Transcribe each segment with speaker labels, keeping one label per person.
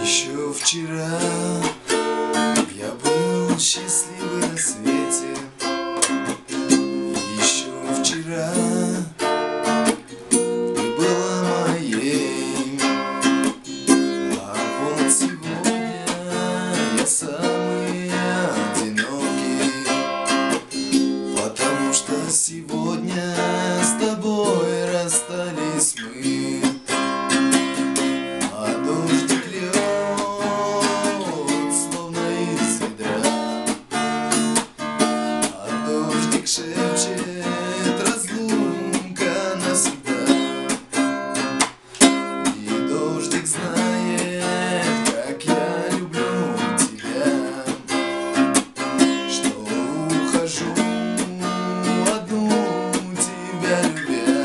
Speaker 1: Еще вчера я был счастливый на свете. Еще вчера ты была моей, а вот сегодня я самый одинокий, потому что сегодня с тобой расстались мы. Шепчет разлука навсегда, и дождик знает, как я люблю тебя, что ухожу одну тебя любя.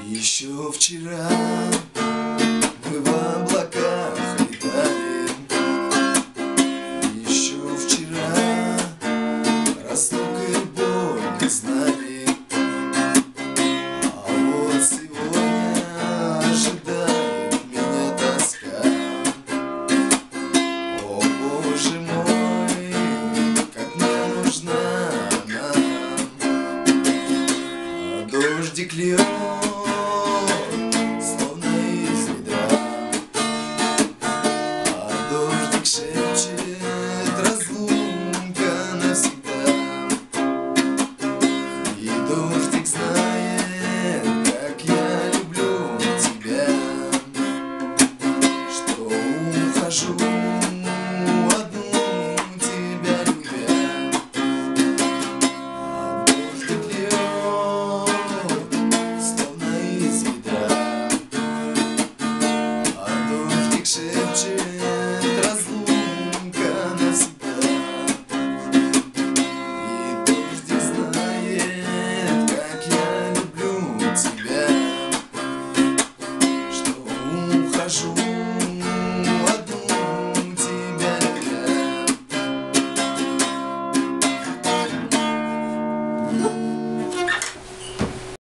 Speaker 1: Еще вчера мы в облаках летали, еще вчера разлука и боль не знали, а вот сегодня ожидает меня тоска. О боже мой, как мне нужна она, а дождик льет шепчет разлука навсегда, и дождик знает, как я люблю тебя, что ухожу одну тебя любя. А дождик льет, словно из ведра, а дождик шепчет тебя, что ухожу